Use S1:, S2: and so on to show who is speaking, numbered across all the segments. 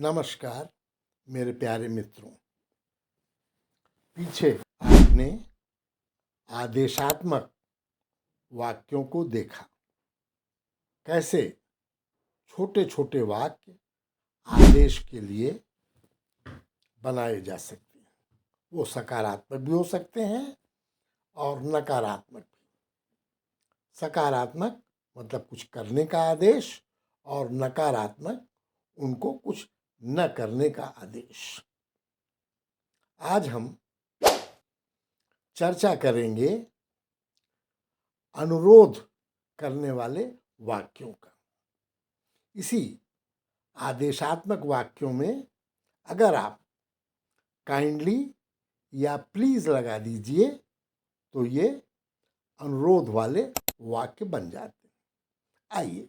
S1: नमस्कार मेरे प्यारे मित्रों। पीछे आपने आदेशात्मक वाक्यों को देखा, कैसे छोटे छोटे वाक्य आदेश के लिए बनाए जा सकते हैं। वो सकारात्मक भी हो सकते हैं और नकारात्मक भी। सकारात्मक मतलब कुछ करने का आदेश और नकारात्मक उनको कुछ न करने का आदेश। आज हम चर्चा करेंगे अनुरोध करने वाले वाक्यों का। इसी आदेशात्मक वाक्यों में अगर आप काइंडली या प्लीज लगा दीजिए तो ये अनुरोध वाले वाक्य बन जाते हैं। आइए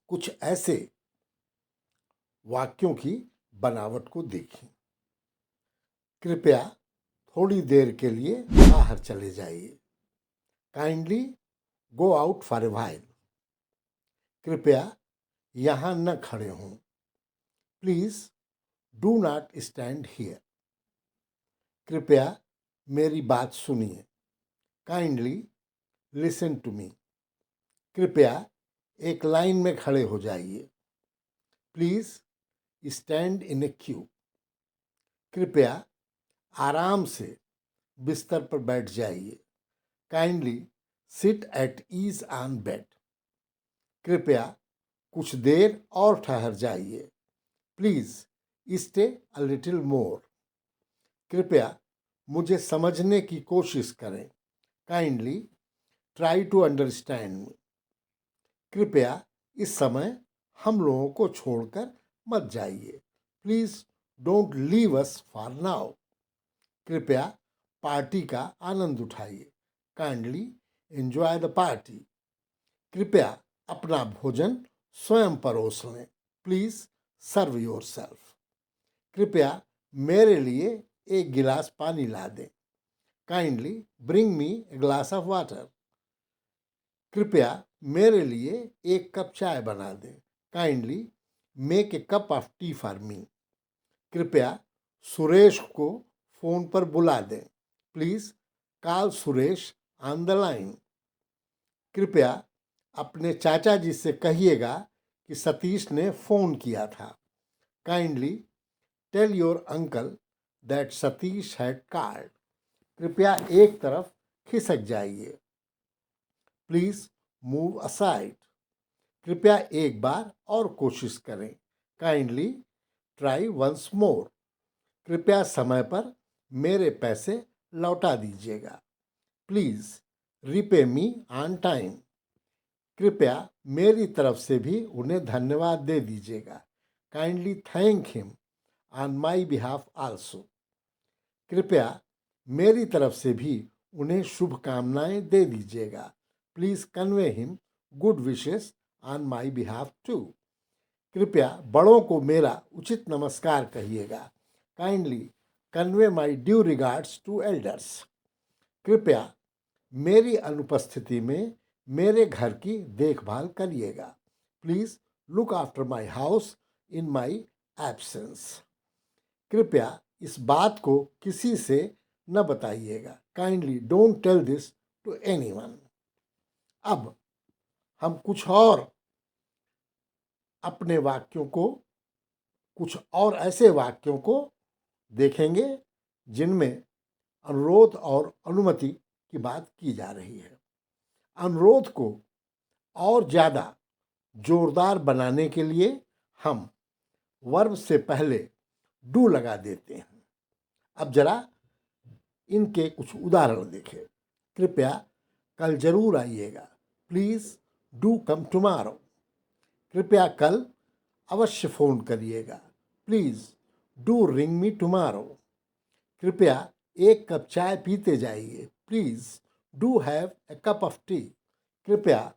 S1: कुछ ऐसे वाक्यों की बनावट को देखें। कृपया थोड़ी देर के लिए बाहर चले जाइए। Kindly go out for a while. कृपया यहाँ न खड़े हों। Please do not stand here. कृपया मेरी बात सुनिए। Kindly listen to me. कृपया एक लाइन में खड़े हो जाइए। Please stand in a queue. कृपया आराम से बिस्तर पर बैठ जाइए। Kindly sit at ease on bed. कृपया कुछ देर और ठहर जाइए। Please stay a little more. कृपया मुझे समझने की कोशिश करें। Kindly try to understand me. कृपया इस समय हम लोगों को छोड़कर मत जाइए। Please don't leave us for now. कृपया पार्टी का आनंद उठाइए। Kindly enjoy the party. कृपया अपना भोजन स्वयं परोस लें। Please serve yourself. कृपया मेरे लिए एक गिलास पानी ला दें। Kindly bring me a glass of water. कृपया मेरे लिए एक कप चाय बना दें। Kindly make a cup of tea for मी। कृपया सुरेश को फ़ोन पर बुला दें। Please call Suresh on the line. कृपया अपने चाचा जी से कहिएगा कि सतीश ने फ़ोन किया था। Kindly tell your uncle that Satish had called. कृपया एक तरफ खिसक जाइए। Please move aside. कृपया एक बार और कोशिश करें। Kindly try once more. कृपया समय पर मेरे पैसे लौटा दीजिएगा। Please repay me on time. कृपया मेरी तरफ से भी उन्हें धन्यवाद दे दीजिएगा। Kindly thank him on my behalf also. कृपया मेरी तरफ से भी उन्हें शुभकामनाएं दे दीजिएगा। Please convey him good wishes on my behalf too. कृपया बड़ों को मेरा उचित नमस्कार कहिएगा। Kindly convey my due regards to elders. कृपया मेरी अनुपस्थिति में मेरे घर की देखभाल करिएगा। Please look after my house in my absence. कृपया इस बात को किसी से न बताइएगा। Kindly don't tell this to anyone. अब हम कुछ और अपने वाक्यों को, कुछ और ऐसे वाक्यों को देखेंगे जिनमें अनुरोध और अनुमति की बात की जा रही है। अनुरोध को और ज़्यादा जोरदार बनाने के लिए हम वर्ब से पहले डू लगा देते हैं। अब जरा इनके कुछ उदाहरण देखें। कृपया कल जरूर आइएगा। Please do come tomorrow. कृपया कल अवश्य फ़ोन करिएगा। Please do ring me tomorrow. कृपया एक कप चाय पीते जाइए। Please do have a cup of T. कृपया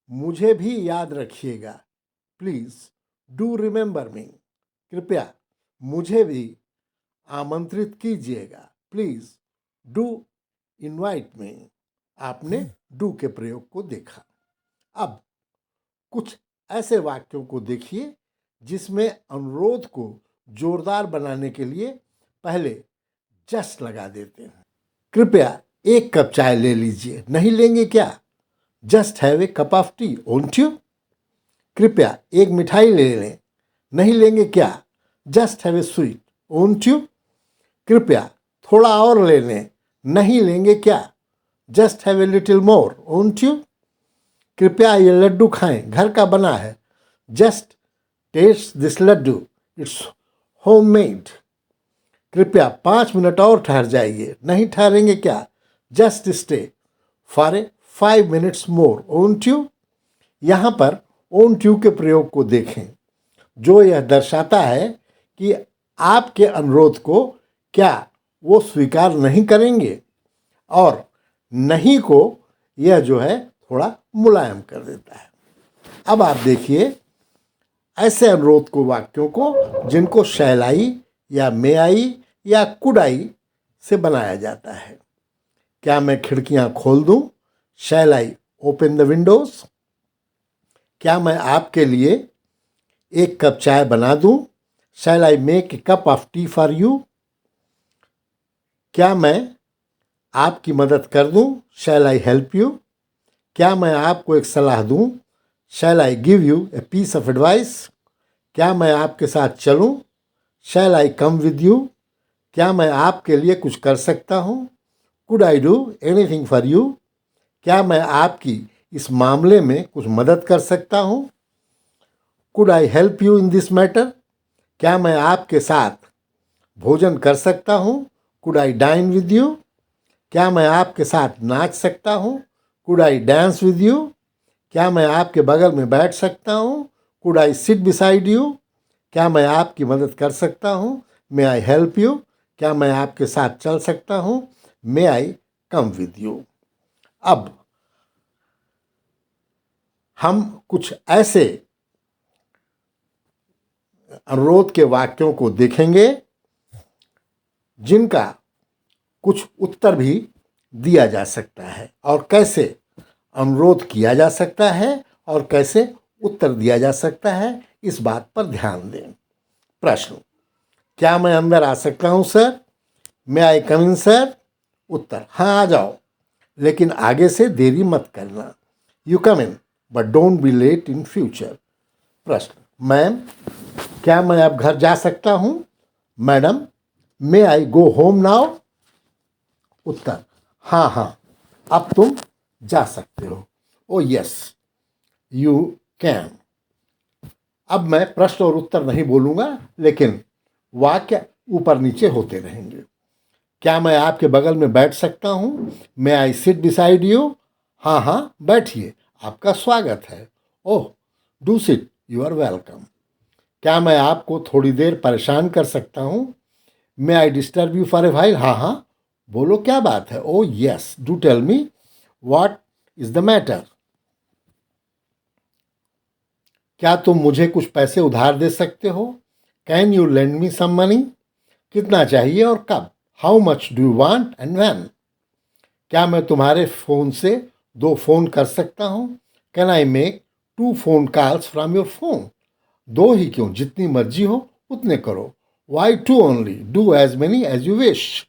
S1: मुझे भी याद रखिएगा। प्लीज़ डू रिमेंबर मी। कृपया मुझे भी आमंत्रित कीजिएगा। Please do invite me. आपने डू के प्रयोग को देखा। अब कुछ ऐसे वाक्यों को देखिए जिसमें अनुरोध को जोरदार बनाने के लिए पहले जस्ट लगा देते हैं। कृपया एक कप चाय ले लीजिए, नहीं लेंगे क्या? Just have a cup of tea, won't you? कृपया एक मिठाई ले लें, नहीं लेंगे क्या? Just have a sweet, won't you? कृपया थोड़ा और ले लें, नहीं लेंगे क्या? Just have a little more, won't you? कृपया ये लड्डू खाएं, घर का बना है। Just taste this laddu, it's homemade. कृपया 5 मिनट और ठहर जाइए, नहीं ठहरेंगे क्या? Just stay for a 5 minutes more, won't you? यहाँ पर वोंट यू के प्रयोग को देखें, जो यह दर्शाता है कि आपके अनुरोध को क्या वो स्वीकार नहीं करेंगे, और नहीं को यह जो है थोड़ा मुलायम कर देता है। अब आप देखिए ऐसे अनुरोध को, वाक्यों को, जिनको शैल आई या मे आई या कुड आई से बनाया जाता है। क्या मैं खिड़कियां खोल दूं? Shall I open the windows? क्या मैं आपके लिए एक कप चाय बना दूं? Shall I make a cup of tea for you? क्या मैं आपकी मदद कर दूं? Shall I help you? क्या मैं आपको एक सलाह दूं? Shall I give you a piece of advice? क्या मैं आपके साथ चलूं? Shall I come with you? क्या मैं आपके लिए कुछ कर सकता हूं? Could I do anything for you? क्या मैं आपकी इस मामले में कुछ मदद कर सकता हूं? Could I help you in this matter? क्या मैं आपके साथ भोजन कर सकता हूं? Could I dine with you? क्या मैं आपके साथ नाच सकता हूं? Could I dance with you? क्या मैं आपके बगल में बैठ सकता हूं? Could I sit beside you? क्या मैं आपकी मदद कर सकता हूं? May I help you? क्या मैं आपके साथ चल सकता हूं? May I come with you? अब हम कुछ ऐसे अनुरोध के वाक्यों को देखेंगे जिनका कुछ उत्तर भी दिया जा सकता है, और कैसे अनुरोध किया जा सकता है और कैसे उत्तर दिया जा सकता है, इस बात पर ध्यान दें। प्रश्न: क्या मैं अंदर आ सकता हूं sir? May I come in sir? उत्तर: हाँ आ जाओ, लेकिन आगे से देरी मत करना। You come in but don't be late in future. प्रश्न: मैम, क्या मैं अब घर जा सकता हूं? Madam, may I go home now? उत्तर: हाँ हाँ, अब तुम जा सकते हो। Oh yes, you can. अब मैं प्रश्न और उत्तर नहीं बोलूंगा, लेकिन वाक्य ऊपर नीचे होते रहेंगे। क्या मैं आपके बगल में बैठ सकता हूं? May I sit beside you? हाँ हाँ, बैठिए, आपका स्वागत है। Oh, do sit, you are welcome. क्या मैं आपको थोड़ी देर परेशान कर सकता हूं? May I disturb you for a while? हाँ हाँ, बोलो क्या बात है। Oh yes, do tell me, what is the matter? क्या तुम मुझे कुछ पैसे उधार दे सकते हो? Can you lend me some money? कितना चाहिए और कब? How much do you want and when? क्या मैं तुम्हारे फ़ोन से 2 फ़ोन कर सकता हूँ? Can I make 2 phone calls from your phone? 2 ही क्यों, जितनी मर्जी हो उतने करो। Why 2 only? Do as many as you wish.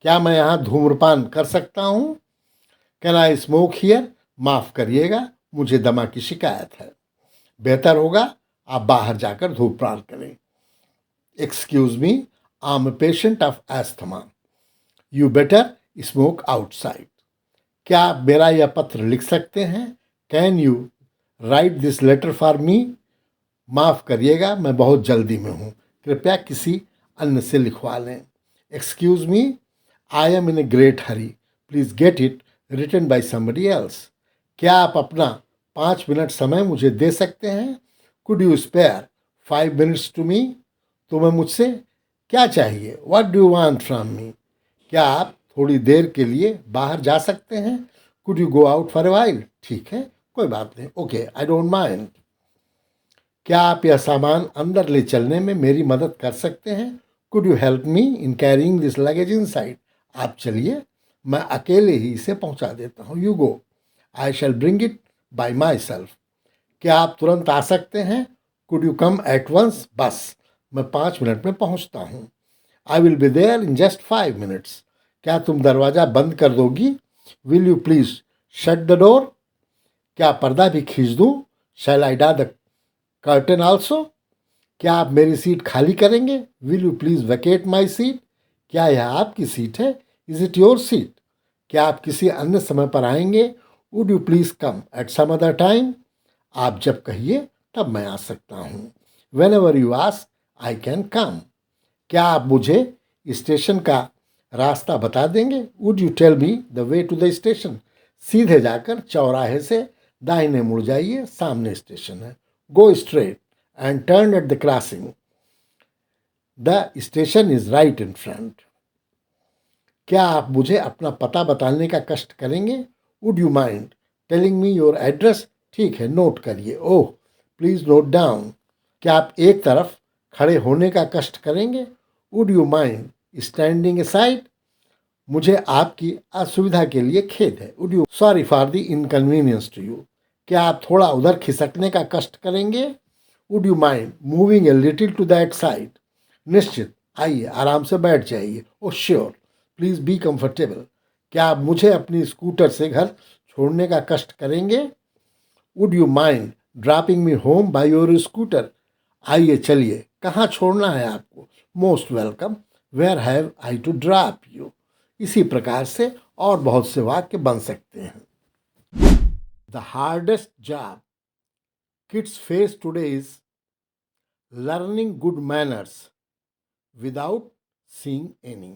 S1: क्या मैं यहाँ धूम्रपान कर सकता हूँ? Can I smoke here? माफ़ करिएगा, मुझे दमा की शिकायत है। बेहतर होगा आप बाहर जाकर धूम्रपान करें। Excuse me, I am a patient of asthma. You better smoke outside. क्या आप मेरा यह पत्र लिख सकते हैं? Can you write this letter for me? माफ़ करिएगा, मैं बहुत जल्दी में हूँ, कृपया किसी अन्य से लिखवा लें। Excuse me, I am in a great hurry, please get it written by somebody else. क्या आप अपना 5 मिनट समय मुझे दे सकते हैं? Could you spare 5 minutes to me? तुम्हें मुझसे क्या चाहिए? What do you want from me? क्या आप थोड़ी देर के लिए बाहर जा सकते हैं? Could you go out for a while? ठीक है, कोई बात नहीं, ओके, आई डोंट माइंड। क्या आप यह सामान अंदर ले चलने में मेरी मदद कर सकते हैं? Could you help me in carrying this luggage inside? आप चलिए, मैं अकेले ही इसे पहुंचा देता हूँ। You go, I shall bring it by myself. क्या आप तुरंत आ सकते हैं? Could you come at once? बस मैं 5 मिनट में पहुंचता हूँ। I will be there in just 5 minutes. क्या तुम दरवाज़ा बंद कर दोगी? Will you please shut the door? क्या पर्दा भी खींच दूँ? शैल आई डा द कर्टन आल्सो? क्या आप मेरी सीट खाली करेंगे? Will you please vacate my seat? क्या यह आपकी सीट है? Is it your seat? क्या आप किसी अन्य समय पर आएंगे? Would you please come at some other time? आप जब कहिए तब मैं आ सकता हूँ। Whenever you ask I can come. क्या आप मुझे स्टेशन का रास्ता बता देंगे? Would you tell me the way to the station? सीधे जाकर चौराहे से दाहिने मुड़ जाइए, सामने स्टेशन है। Go straight and turn at the crossing, the station is right in front. क्या आप मुझे अपना पता बताने का कष्ट करेंगे? Would you mind telling me your address? ठीक है, नोट करिए। Oh please note down. क्या आप एक तरफ खड़े होने का कष्ट करेंगे? Would you mind standing aside? मुझे आपकी असुविधा के लिए खेद है। Would you sorry for the inconvenience to you? क्या आप थोड़ा उधर खिसकने का कष्ट करेंगे? Would you mind moving a little to that side? निश्चित, आइए आराम से बैठ जाइए। Oh sure, please be comfortable. क्या आप मुझे अपनी स्कूटर से घर छोड़ने का कष्ट करेंगे? Would you mind dropping me home by your scooter? आइए चलिए, कहाँ छोड़ना है आपको? Most welcome, where have I to drop you? इसी प्रकार से और बहुत से वाक्य बन सकते हैं। The hardest job kids face today is learning good manners without seeing any.